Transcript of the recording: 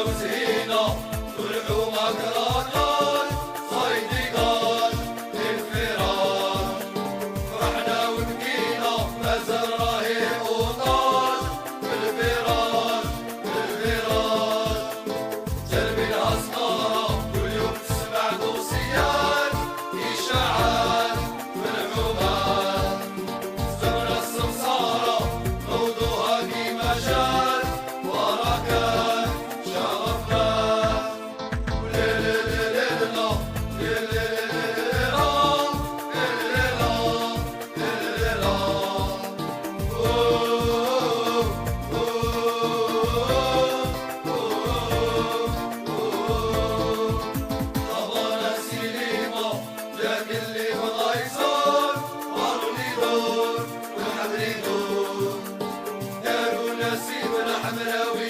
وزهينا فرحوا مكران صيدي قال الفيران فرحنا وبكينا مازال راهي وطال بالفيران جلبينها صغارة كل يوم تسمع توصيات إشاعات من الحماة زمن السمسارة موضوعها كيما جات وركات شغفنا اللي بغا يزور وارو اللي يدور والحمر يدور داروا نسيم الحمراوي